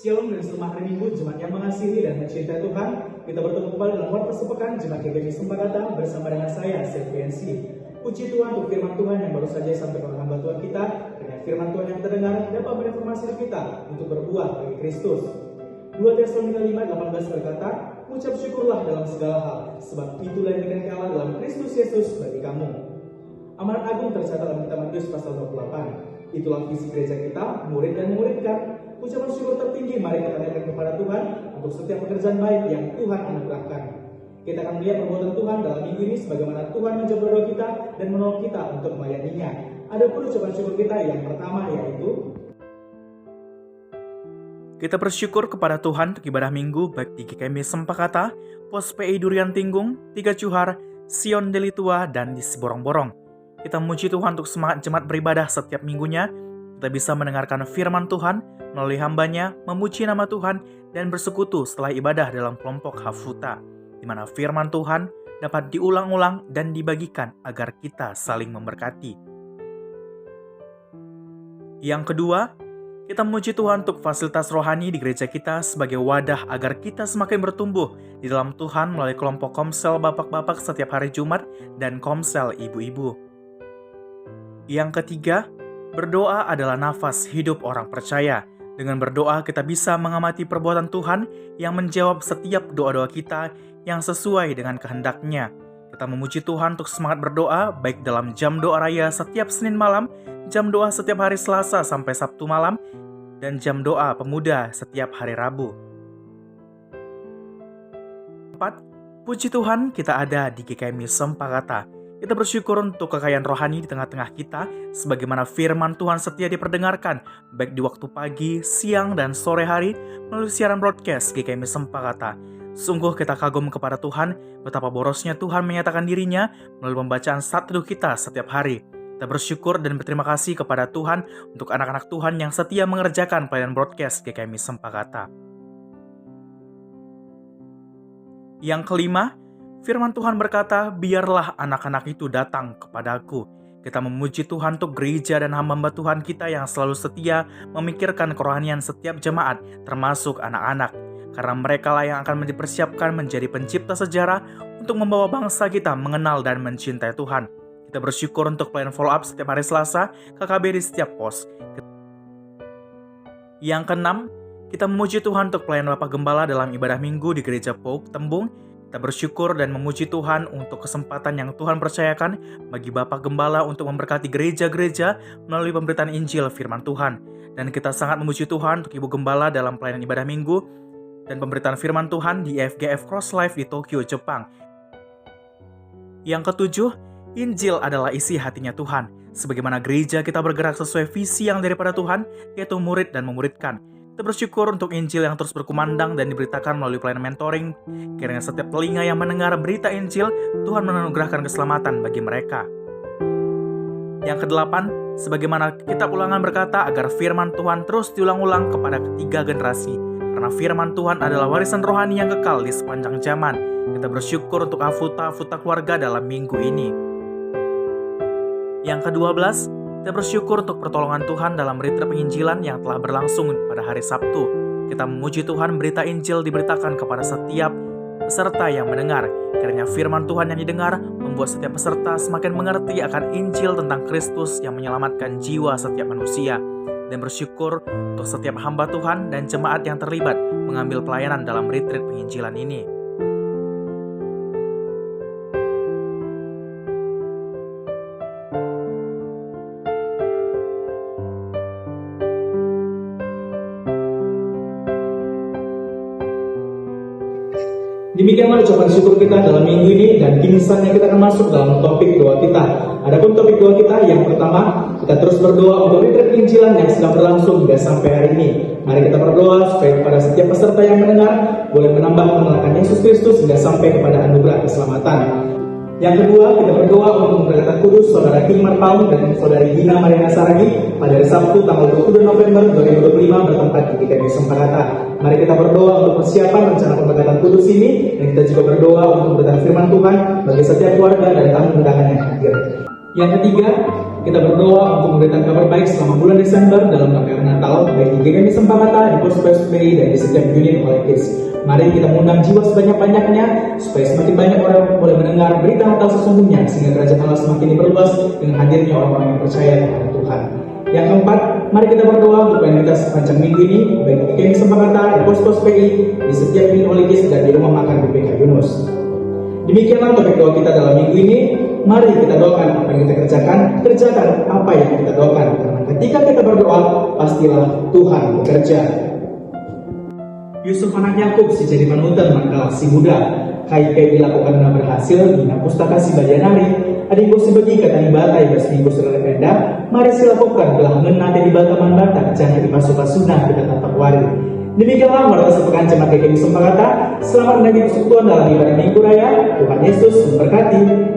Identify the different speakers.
Speaker 1: Shalom dan selamat hari Minggu, jemaat yang mengasihi dan mencintai Tuhan. Kita bertemu kembali dalam Warta Sepekan Jemaat GKI Sempakata bersama dengan saya, CVNC. Puji Tuhan untuk firman Tuhan yang baru saja disampaikan oleh hamba Tuhan kita. Dengan firman Tuhan yang terdengar dapat mereformasi kita untuk berbuah bagi Kristus. 2 Tesalonika 5:18 berkata, ucap syukurlah dalam segala hal, sebab itulah yang dikehendaki Allah dalam Kristus Yesus bagi kamu. Amanat agung tercatat dalam kitab Matius pasal 28. Itulah visi gereja kita, murid dan memuridkan. Ucapan syukur tertinggi mari kita naikkan kepada Tuhan untuk setiap pekerjaan baik yang Tuhan anugerahkan. Kita akan melihat perbuatan Tuhan dalam minggu ini sebagaimana Tuhan menjawab doa kita dan menolong kita untuk melayaninya. Ada pun ucapan syukur kita yang pertama yaitu
Speaker 2: kita bersyukur kepada Tuhan untuk ibadah minggu baik di GKI Sempakata, Pos PI Durian Tinggung, Tiga Cuhar, Sion Delitua, dan di Siborong-Borong. Kita memuji Tuhan untuk semangat jemaat beribadah setiap minggunya. Kita bisa mendengarkan firman Tuhan melalui hambanya, memuji nama Tuhan, dan bersekutu setelah ibadah dalam kelompok Hafuta, di mana firman Tuhan dapat diulang-ulang dan dibagikan agar kita saling memberkati. Yang kedua, kita memuji Tuhan untuk fasilitas rohani di gereja kita sebagai wadah agar kita semakin bertumbuh di dalam Tuhan melalui kelompok komsel bapak-bapak setiap hari Jumat dan komsel ibu-ibu. Yang ketiga, berdoa adalah nafas hidup orang percaya. Dengan berdoa kita bisa mengamati perbuatan Tuhan yang menjawab setiap doa-doa kita yang sesuai dengan kehendak-Nya. Kita memuji Tuhan untuk semangat berdoa baik dalam jam doa raya setiap Senin malam, jam doa setiap hari Selasa sampai Sabtu malam, dan jam doa pemuda setiap hari Rabu. 4. Puji Tuhan kita ada di GKI Sempakata. Kita bersyukur untuk kekayaan rohani di tengah-tengah kita, sebagaimana firman Tuhan setia diperdengarkan, baik di waktu pagi, siang, dan sore hari, melalui siaran broadcast GKI Sempakata. Sungguh kita kagum kepada Tuhan, betapa borosnya Tuhan menyatakan dirinya melalui pembacaan saat teduh kita setiap hari. Kita bersyukur dan berterima kasih kepada Tuhan untuk anak-anak Tuhan yang setia mengerjakan pelayanan broadcast GKI Sempakata. Yang kelima, firman Tuhan berkata, biarlah anak-anak itu datang kepadaku. Kita memuji Tuhan untuk gereja dan hamba-hamba Tuhan kita yang selalu setia memikirkan kerohanian setiap jemaat, termasuk anak-anak. Karena mereka lah yang akan dipersiapkan menjadi pencipta sejarah untuk membawa bangsa kita mengenal dan mencintai Tuhan. Kita bersyukur untuk pelayanan follow up setiap hari Selasa, KKB di setiap pos. Yang keenam, kita memuji Tuhan untuk pelayanan Bapak Gembala dalam ibadah minggu di Gereja Pauk Tembung. Kita bersyukur dan memuji Tuhan untuk kesempatan yang Tuhan percayakan bagi Bapak Gembala untuk memberkati gereja-gereja melalui pemberitaan Injil firman Tuhan. Dan kita sangat memuji Tuhan untuk Ibu Gembala dalam pelayanan ibadah minggu dan pemberitaan firman Tuhan di FGF Cross Life di Tokyo, Jepang. Yang ketujuh, Injil adalah isi hatinya Tuhan. Sebagaimana gereja kita bergerak sesuai visi yang daripada Tuhan, yaitu murid dan memuridkan. Kita bersyukur untuk Injil yang terus berkumandang dan diberitakan melalui pelayanan mentoring. Kiranya setiap telinga yang mendengar berita Injil, Tuhan menganugerahkan keselamatan bagi mereka. Yang kedelapan, sebagaimana kitab Ulangan berkata agar firman Tuhan terus diulang-ulang kepada ketiga generasi. Karena firman Tuhan adalah warisan rohani yang kekal di sepanjang zaman. Kita bersyukur untuk Hafuta keluarga dalam minggu ini. Yang ke-12, kita bersyukur untuk pertolongan Tuhan dalam retreat penginjilan yang telah berlangsung pada hari Sabtu. Kita memuji Tuhan berita Injil diberitakan kepada setiap peserta yang mendengar. Kiranya firman Tuhan yang didengar membuat setiap peserta semakin mengerti akan Injil tentang Kristus yang menyelamatkan jiwa setiap manusia. Dan bersyukur untuk setiap hamba Tuhan dan jemaat yang terlibat mengambil pelayanan dalam retreat penginjilan ini.
Speaker 1: demikianlah ucapan syukur kita dalam minggu ini, dan kini saatnya kita akan masuk dalam topik doa kita. Adapun topik doa kita yang pertama, kita terus berdoa untuk retreat penginjilan yang sedang berlangsung hingga sampai hari ini. Mari kita berdoa supaya kepada setiap peserta yang mendengar boleh menambah pengenalan Yesus Kristus hingga sampai kepada anugerah keselamatan. Yang kedua, kita berdoa untuk memberkati kudus Saudara Hilman Paung dan Saudari Gina Mariana Saragi pada hari Sabtu tanggal 22 November 2025 bertempat di GKI Sempakata. Mari kita berdoa untuk persiapan rencana pemberkatan kudus ini, dan kita juga berdoa untuk memberkati firman Tuhan bagi setiap keluarga dan tamu undangan yang hadir. Yang ketiga, Kita berdoa untuk memberikan kabar baik selama bulan Desember dalam rangka Natal, baik di GKMI Sempakata, di Pos-PSBI, dan di setiap unit oleh Kids. Mari kita mengundang jiwa sebanyak-banyaknya, supaya semakin banyak orang boleh mendengar berita Natal sesungguhnya, sehingga kerajaan Allah semakin diperluas dengan hadirnya orang-orang yang percaya kepada Tuhan. Yang keempat, mari kita berdoa untuk kita sepanjang minggu ini, baik di GKMI Sempakata, di Pos-PSBI, di setiap unit oleh Kids, dan di rumah makan BPK Yunus. Demikianlah topik doa kita dalam minggu ini. Mari kita doakan apa yang kita kerjakan apa yang kita doakan. Karena ketika kita berdoa, pastilah Tuhan bekerja. Yusuf anak Yakub si jadi panutan manakala si muda. Kai dilakukan dan berhasil dina pustaka si Bajanari. Adikku si bagi kata di batai bersminggu serta penda. Mari silakukan belah menate di bataman batak. Jangan dipasuh-pasuh kita tatap wari. Demikianlah warta sepekan jemaat GKMI Sempakata. Selamat menagih persekutuan dalam ibadah Minggu Raya. Tuhan Yesus memberkati.